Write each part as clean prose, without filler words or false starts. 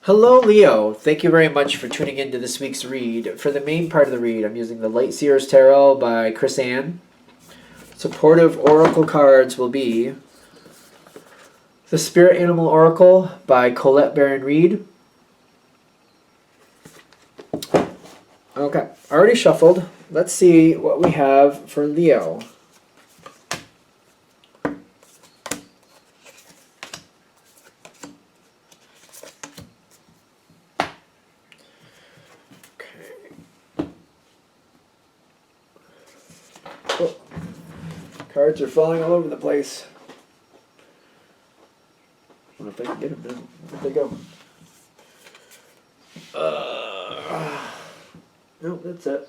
Hello, Leo. Thank you very much for tuning in to this week's read. For the main part of the read, I'm using the Light Seers Tarot by Chris Ann. Supportive Oracle cards will be the Spirit Animal Oracle by Colette Baron Reed. Okay, already shuffled. Let's see what we have for Leo. Oh, cards are falling all over the place. I wonder if I can get them now. Where'd they go? No, that's it.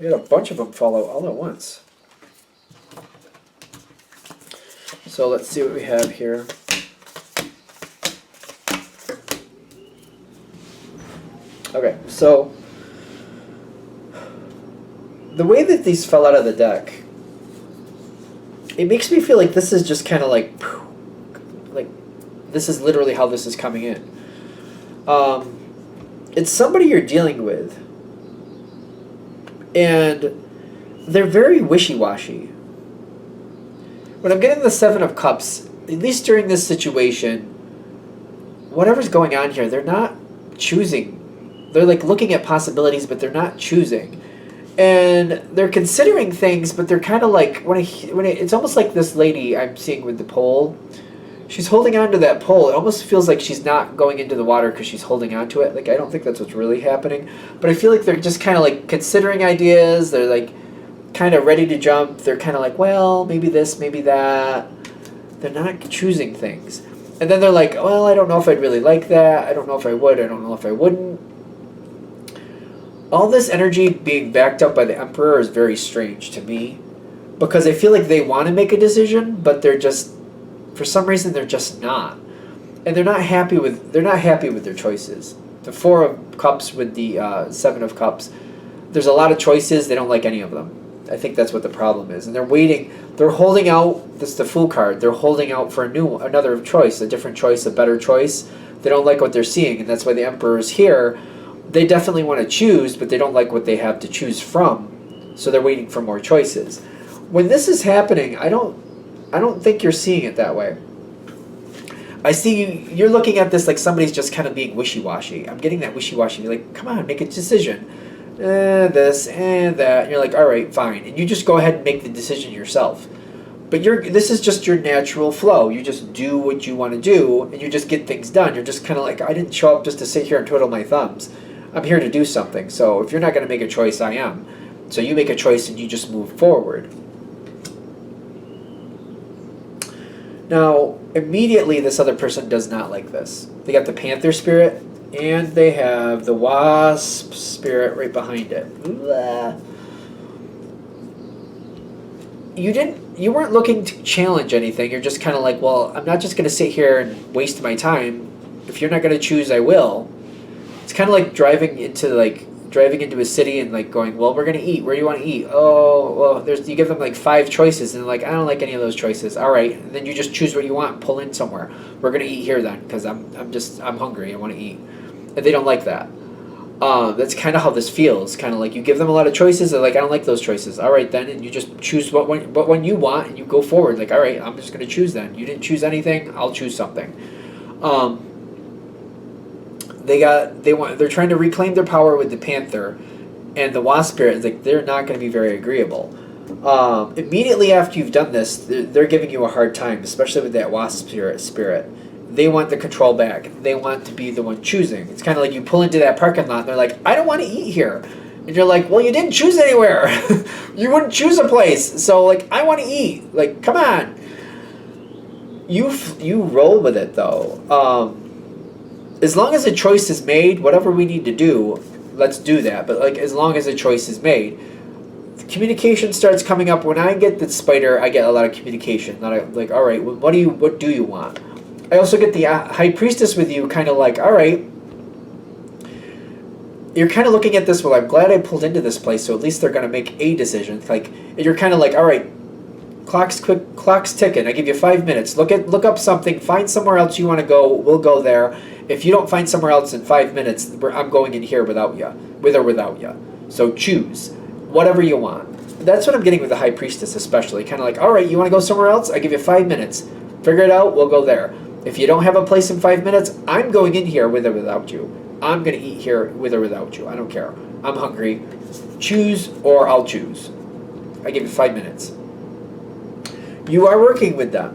I had a bunch of them fall out all at once. So let's see what we have here. Okay, so the way that these fell out of the deck, it makes me feel like this is just kind of like this is literally how this is coming in. It's somebody you're dealing with, and they're very wishy-washy. When I'm getting the Seven of Cups, at least during this situation, whatever's going on here, they're not choosing. They're like looking at possibilities, but they're not choosing. And they're considering things, but they're kind of like, it's almost like this lady I'm seeing with the pole. She's holding on to that pole. It almost feels like she's not going into the water because she's holding on to it. Like, I don't think that's what's really happening. But I feel like they're just kind of like considering ideas. They're like kind of ready to jump. They're kind of like, well, maybe this, maybe that. They're not choosing things. And then they're like, well, I don't know if I'd really like that. I don't know if I would. I don't know if I wouldn't. All this energy being backed up by the Emperor is very strange to me. Because I feel like they want to make a decision, but they're just, for some reason, they're just not. And they're not happy with their choices. The Four of Cups with the Seven of Cups, there's a lot of choices. They don't like any of them. I think that's what the problem is. And they're waiting. They're holding out. This is the Fool card. They're holding out for another choice, a different choice, a better choice. They don't like what they're seeing, and that's why the Emperor is here. They definitely want to choose, but they don't like what they have to choose from. So they're waiting for more choices. When this is happening, I don't think you're seeing it that way. I see you're looking at this like somebody's just kind of being wishy-washy. I'm getting that wishy-washy. You're like, come on, make a decision. This and that. And you're like, all right, fine. And you just go ahead and make the decision yourself. But this is just your natural flow. You just do what you want to do, and you just get things done. You're just kind of like, I didn't show up just to sit here and twiddle my thumbs. I'm here to do something. So if you're not going to make a choice, I am. So you make a choice and you just move forward. Now, immediately this other person does not like this. They got the Panther spirit, and they have the Wasp spirit right behind it. Blah. You weren't looking to challenge anything. You're just kind of like, well, I'm not just going to sit here and waste my time. If you're not going to choose, I will. It's kind of like driving into a city and like going, well, we're going to eat. Where do you want to eat? Oh, well, you give them like 5 choices, and they're like, I don't like any of those choices. All right, and then you just choose what you want and pull in somewhere. We're going to eat here then, because I'm hungry. I want to eat. And they don't like that. That's kind of how this feels. Kind of like you give them a lot of choices. They're like, I don't like those choices. All right, then, and you just choose what one you want, and you go forward. Like, all right, I'm just going to choose then. You didn't choose anything. I'll choose something. They're trying to reclaim their power with the Panther, and the Wasp spirit is like, they're not going to be very agreeable. Immediately after you've done this, they're giving you a hard time, especially with that Wasp spirit. They want the control back. They want to be the one choosing. It's kind of like you pull into that parking lot, and they're like, I don't want to eat here. And you're like, well, you didn't choose anywhere. You wouldn't choose a place. So, like, I want to eat. Like, come on. You roll with it, though. As long as a choice is made, whatever we need to do, let's do that. But, like, as long as a choice is made, the communication starts coming up. When I get the spider, I get a lot of communication. Like, all right, what do you want? I also get the High Priestess with you, kind of like, all right, you're kind of looking at this, well, I'm glad I pulled into this place, so at least they're going to make a decision. Like, you're kind of like, all right, Clock's ticking. I give you 5 minutes. Look up something. Find somewhere else you want to go. We'll go there. If you don't find somewhere else in 5 minutes, I'm going in here without you, with or without you. So choose whatever you want. That's what I'm getting with the High Priestess, especially. Kind of like, all right, you want to go somewhere else? I give you 5 minutes. Figure it out. We'll go there. If you don't have a place in 5 minutes, I'm going in here with or without you. I'm going to eat here with or without you. I don't care. I'm hungry. Choose or I'll choose. I give you 5 minutes. You are working with them.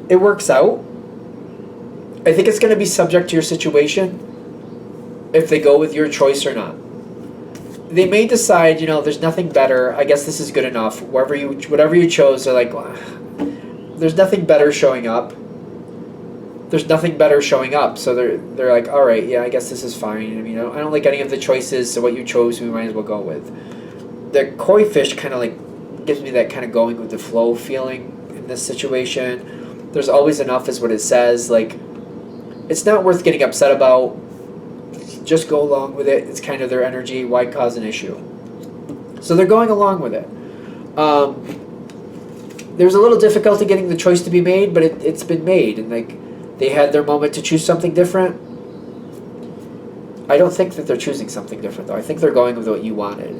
It works out. I think it's going to be subject to your situation if they go with your choice or not. They may decide, there's nothing better. I guess this is good enough. Whatever you chose, they're like, there's nothing better showing up. There's nothing better showing up. So they're like, all right, yeah, I guess this is fine. I mean, I don't like any of the choices, so what you chose, we might as well go with. The koi fish kind of like gives me that kind of going with the flow feeling in this situation. There's always enough is what it says. Like, it's not worth getting upset about. Just go along with it. It's kind of their energy. Why cause an issue? So they're going along with it. There's a little difficulty getting the choice to be made, but it's been made, and like they had their moment to choose something different. I don't think that they're choosing something different, though. I think they're going with what you wanted.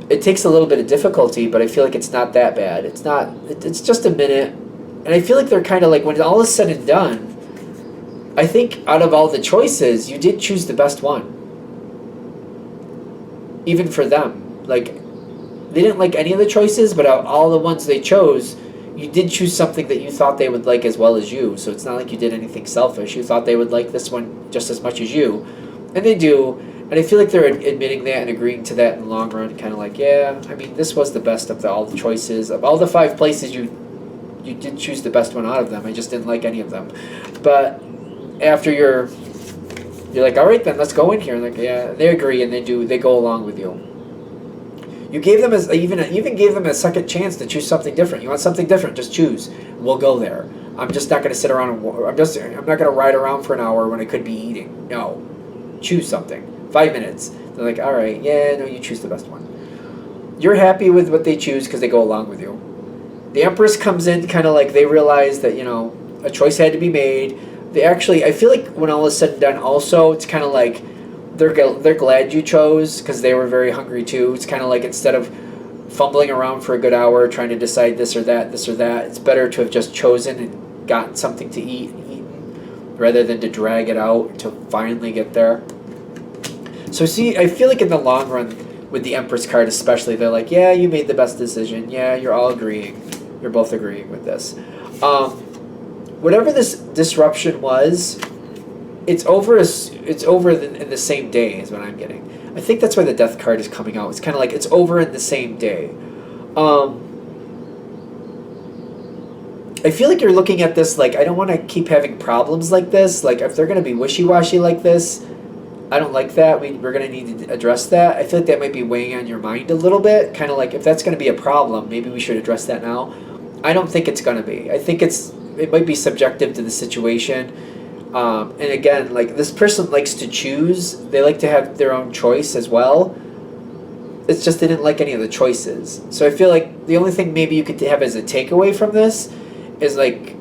It takes a little bit of difficulty, but I feel like it's not that bad. It's not. It's just a minute, and I feel like they're kind of like when all is said and done. I think out of all the choices, you did choose the best one. Even for them, like they didn't like any of the choices, but out of all the ones they chose, you did choose something that you thought they would like as well as you. So it's not like you did anything selfish. You thought they would like this one just as much as you, and they do. And I feel like they're admitting that and agreeing to that in the long run. Kind of like, yeah, I mean, this was the best of all the choices. Of all the 5 places, you did choose the best one out of them. I just didn't like any of them. But after you're like, all right, then let's go in here. And like, yeah, they agree and they go along with you. You gave them even gave them a second chance to choose something different. You want something different? Just choose. We'll go there. I'm just not going to sit around I'm not going to ride around for an hour when I could be eating. No, choose something. 5 minutes. They're like, all right, yeah, no, you choose the best one. You're happy with what they choose because they go along with you. The Empress comes in kind of like they realize that, a choice had to be made. They actually, I feel like when all is said and done also, it's kind of like they're glad you chose because they were very hungry too. It's kind of like instead of fumbling around for a good hour trying to decide this or that, it's better to have just chosen and gotten something to eat and eaten rather than to drag it out to finally get there. So see, I feel like in the long run, with the Empress card especially, they're like, yeah, you made the best decision. Yeah, you're all agreeing. You're both agreeing with this. Whatever this disruption was, it's over in the same day is what I'm getting. I think that's why the Death card is coming out. It's kind of like it's over in the same day. I feel like you're looking at this like, I don't want to keep having problems like this. Like, if they're going to be wishy-washy like this, I don't like that. We're going to need to address that. I feel like that might be weighing on your mind a little bit. Kind of like, if that's going to be a problem, maybe we should address that now. I don't think it's going to be. I think it might be subjective to the situation. And again, like, this person likes to choose. They like to have their own choice as well. It's just they didn't like any of the choices. So I feel like the only thing maybe you could have as a takeaway from this is, like,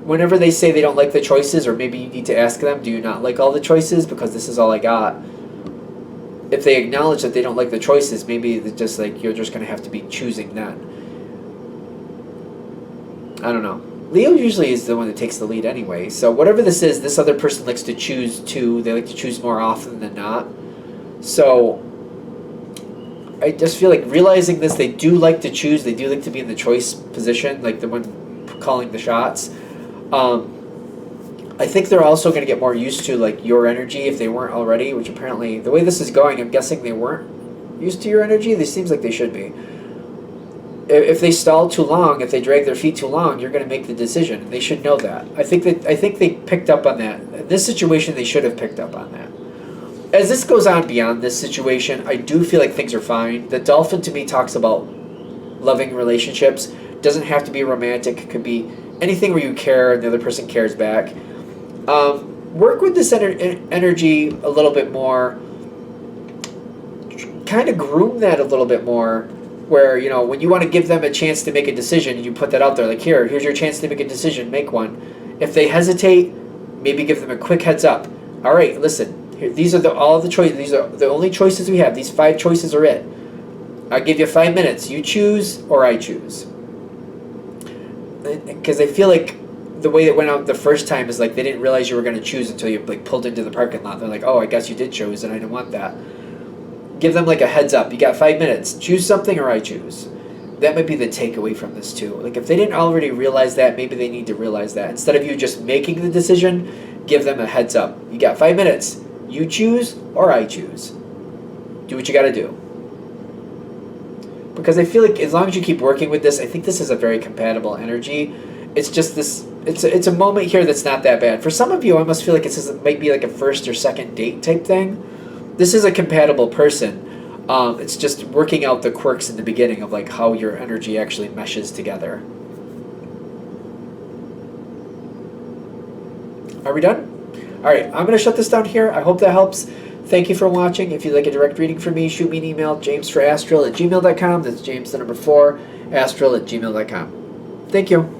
whenever they say they don't like the choices, or maybe you need to ask them, do you not like all the choices? Because this is all I got. If they acknowledge that they don't like the choices, maybe they're just like, you're just going to have to be choosing that. I don't know. Leo usually is the one that takes the lead anyway. So whatever this is, this other person likes to choose too. They like to choose more often than not. So I just feel like realizing this, they do like to choose. They do like to be in the choice position, like the one calling the shots. I think they're also going to get more used to, like, your energy if they weren't already, which apparently, the way this is going, I'm guessing they weren't used to your energy. This seems like they should be. If they stall too long, if they drag their feet too long, you're going to make the decision. They should know that. I think they picked up on that. In this situation, they should have picked up on that. As this goes on beyond this situation, I do feel like things are fine. The Dolphin, to me, talks about loving relationships. Doesn't have to be romantic. It could be anything where you care and the other person cares back. Work with this energy a little bit more. kind of groom that a little bit more, where, you know, when you want to give them a chance to make a decision, you put that out there, like, here's your chance to make a decision, make one. If they hesitate, maybe give them a quick heads up. All right, listen, here, these are all the choices. These are the only choices we have. These 5 choices are it. I'll give you 5 minutes. You choose or I choose. Because I feel like the way it went out the first time is like they didn't realize you were going to choose until you like pulled into the parking lot. They're like, oh, I guess you did choose and I didn't want that. Give them like a heads up. You got 5 minutes. Choose something or I choose. That might be the takeaway from this too. Like if they didn't already realize that, maybe they need to realize that. Instead of you just making the decision, give them a heads up. You got 5 minutes. You choose or I choose. Do what you got to do. Because I feel like as long as you keep working with this, I think this is a very compatible energy. It's just this, it's a moment here that's not that bad. For some of you, I almost feel like it might be like a first or second date type thing. This is a compatible person. It's just working out the quirks in the beginning of like how your energy actually meshes together. Are we done? All right, I'm going to shut this down here. I hope that helps. Thank you for watching. If you'd like a direct reading from me, shoot me an email, jamesforastral@gmail.com. That's James, the number 4, astral@gmail.com. Thank you.